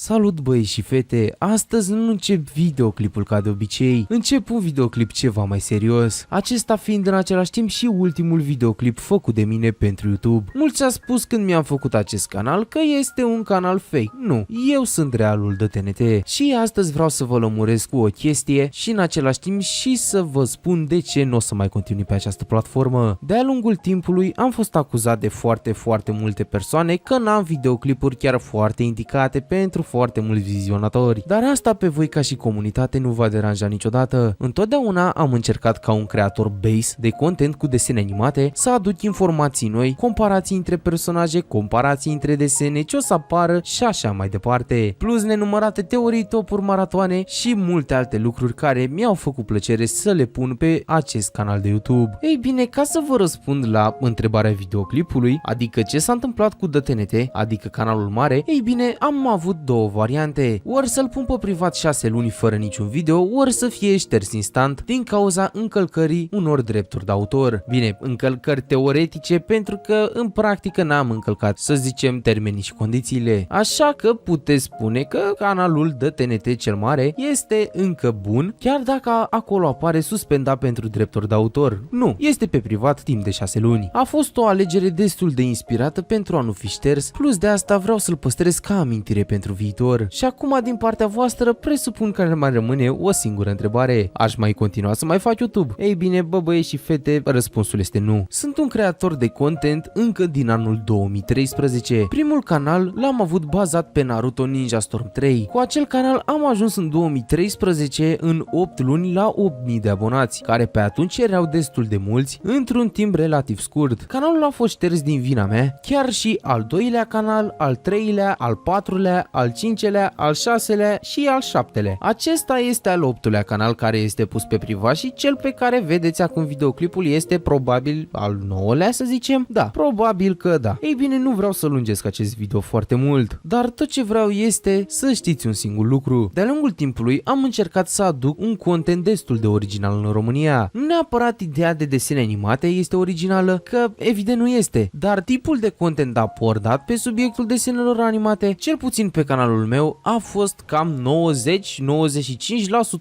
Salut băieți și fete, astăzi nu încep videoclipul ca de obicei, încep un videoclip ceva mai serios, acesta fiind în același timp și ultimul videoclip făcut de mine pentru YouTube. Mulți au spus când mi-am făcut acest canal că este un canal fake, nu, eu sunt realul de TNT și astăzi vreau să vă lămuresc cu o chestie și în același timp și să vă spun de ce nu o să mai continui pe această platformă. De-a lungul timpului am fost acuzat de foarte multe persoane că n-am videoclipuri chiar foarte indicate pentru foarte mulți vizionatori, dar asta pe voi ca și comunitate nu va deranja niciodată. Întotdeauna am încercat ca un creator base de content cu desene animate să aduc informații noi, comparații între personaje, comparații între desene, ce o să apară și așa mai departe, plus nenumărate teorii, topuri, maratoane și multe alte lucruri care mi-au făcut plăcere să le pun pe acest canal de YouTube. Ei bine, ca să vă răspund la întrebarea videoclipului, adică ce s-a întâmplat cu TNT, adică canalul mare, ei bine, am avut două variante, ori să-l pun pe privat 6 luni fără niciun video, ori să fie șters instant din cauza încălcării unor drepturi de autor. Bine, încălcări teoretice pentru că în practică n-am încălcat, să zicem, termenii și condițiile. Așa că puteți spune că canalul de TNT cel mare este încă bun, chiar dacă acolo apare suspendat pentru drepturi de autor. Nu, este pe privat timp de 6 luni. A fost o alegere destul de inspirată pentru a nu fi șters, plus de asta vreau să-l păstrez ca amintire pentru viitor. Și acum din partea voastră presupun că mai rămâne o singură întrebare. Aș mai continua să mai fac YouTube? Ei bine, băieți și fete, răspunsul este nu. Sunt un creator de content încă din anul 2013. Primul canal l-am avut bazat pe Naruto Ninja Storm 3. Cu acel canal am ajuns în 2013 în 8 luni la 8000 de abonați, care pe atunci erau destul de mulți într-un timp relativ scurt. Canalul a fost șters din vina mea, chiar și al doilea canal, al treilea, al patrulea, al cincelea, al șaselea și al șaptelea. Acesta este al optulea canal care este pus pe privat și cel pe care vedeți acum videoclipul este probabil al nouălea, să zicem? Da, probabil că da. Ei bine, nu vreau să lungesc acest video foarte mult, dar tot ce vreau este să știți un singur lucru. De-a lungul timpului am încercat să aduc un content destul de original în România. Nu neapărat ideea de desene animate este originală, că evident nu este, dar tipul de content abordat pe subiectul desenelor animate, cel puțin pe canalul meu, a fost cam 90-95%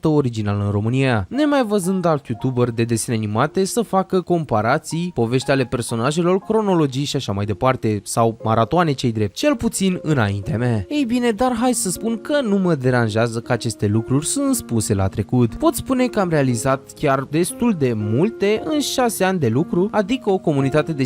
original în România. Nemai văzând alt youtuber de desene animate să facă comparații, povești ale personajelor, cronologii și așa mai departe, sau maratoane cei drept, cel puțin înaintea mea. Ei bine, dar hai să spun că nu mă deranjează că aceste lucruri sunt spuse la trecut. Pot spune că am realizat chiar destul de multe în 6 ani de lucru, adică o comunitate de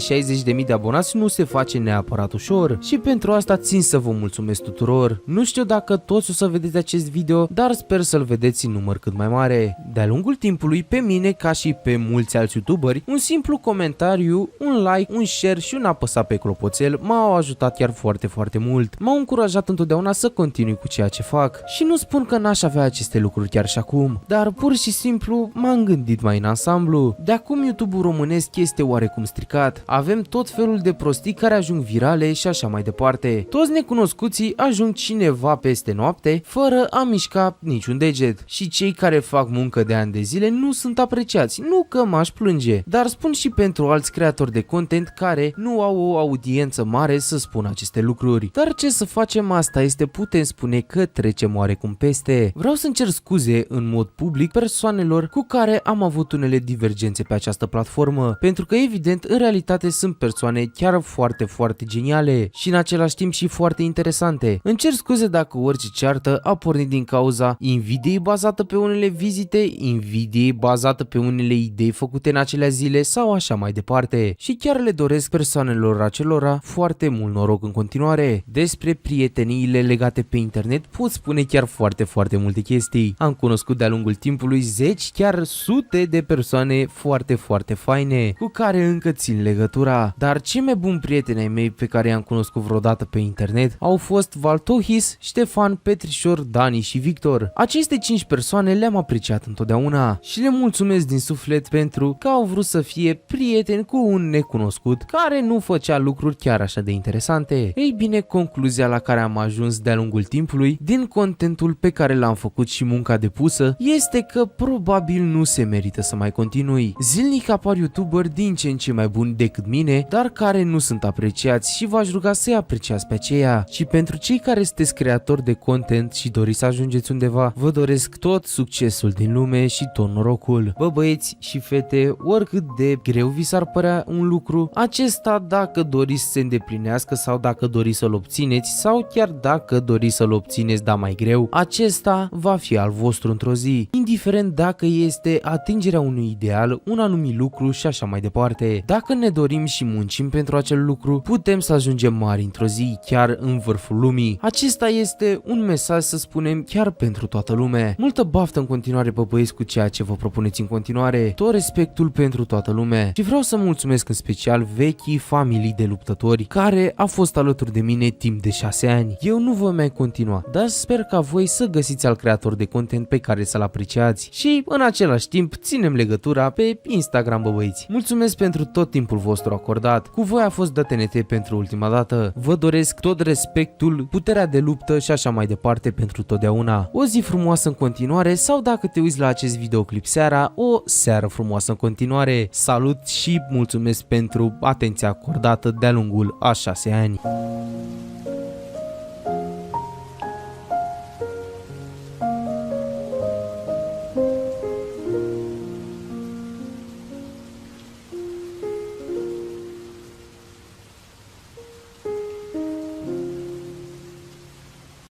60.000 de abonați nu se face neapărat ușor și pentru asta țin să vă mulțumesc tuturor. Nu știu dacă toți o să vedeți acest video, dar sper să-l vedeți în număr cât mai mare. De-a lungul timpului, pe mine, ca și pe mulți alți youtuberi, un simplu comentariu, un like, un share și un apăsat pe clopoțel m-au ajutat chiar foarte mult. M-au încurajat întotdeauna să continui cu ceea ce fac și nu spun că n-aș avea aceste lucruri chiar și acum, dar pur și simplu m-am gândit mai în ansamblu. De acum YouTube-ul românesc este oarecum stricat. Avem tot felul de prostii care ajung virale și așa mai departe. Toți necunoscuții ajung cineva peste noapte fără a mișca niciun deget și cei care fac muncă de ani de zile nu sunt apreciați, nu că m-aș plânge, dar spun și pentru alți creatori de content care nu au o audiență mare să spună aceste lucruri. Dar ce să facem, asta este, putem spune că trecem oarecum peste. Vreau să-mi cer scuze în mod public persoanelor cu care am avut unele divergențe pe această platformă, pentru că evident în realitate sunt persoane chiar foarte geniale și în același timp și foarte interesante. Îmi cer scuze dacă orice ceartă a pornit din cauza invidiei bazată pe unele vizite, invidiei bazată pe unele idei făcute în acelea zile sau așa mai departe. Și chiar le doresc persoanelor acelora foarte mult noroc în continuare. Despre prieteniile legate pe internet pot spune chiar foarte multe chestii. Am cunoscut de-a lungul timpului zeci, chiar sute de persoane foarte faine cu care încă țin legătura. Dar cei mai buni prieteni ai mei pe care i-am cunoscut vreodată pe internet au fost Valtohis, Ștefan, Petrișor, Dani și Victor. Aceste 5 persoane le-am apreciat întotdeauna și le mulțumesc din suflet pentru că au vrut să fie prieteni cu un necunoscut care nu făcea lucruri chiar așa de interesante. Ei bine, concluzia la care am ajuns de-a lungul timpului din contentul pe care l-am făcut și munca depusă este că probabil nu se merită să mai continui. Zilnic apar youtuberi din ce în ce mai buni decât mine, dar care nu sunt apreciați și v-aș ruga să-i apreciați pe aceia. Și pentru cei care sunteți sunteți creatori de content și doriți să ajungeți undeva, vă doresc tot succesul din lume și tot norocul. Bă, băieți și fete, oricât de greu vi s-ar părea un lucru, acesta dacă doriți să se îndeplinească sau dacă doriți să-l obțineți sau chiar dacă doriți să-l obțineți, dar mai greu, acesta va fi al vostru într-o zi, indiferent dacă este atingerea unui ideal, un anumit lucru și așa mai departe. Dacă ne dorim și muncim pentru acel lucru, putem să ajungem mari într-o zi, chiar în vârful lumii. Acesta este un mesaj, să spunem, chiar pentru toată lumea. Multă baftă în continuare, pe băieți, cu ceea ce vă propuneți în continuare, tot respectul pentru toată lumea. Și vreau să mulțumesc în special vechii familii de luptători care a fost alături de mine timp de 6 ani. Eu nu voi mai continua, dar sper ca voi să găsiți alt creator de content pe care să-l apreciați și în același timp ținem legătura pe Instagram, bă băieți. Mulțumesc pentru tot timpul vostru acordat. Cu voi a fost DTNT pentru ultima dată. Vă doresc tot respectul, puterea de luptă și așa mai departe pentru totdeauna. O zi frumoasă în continuare sau dacă te uiți la acest videoclip seara, o seară frumoasă în continuare. Salut și mulțumesc pentru atenția acordată de-a lungul a 6 ani.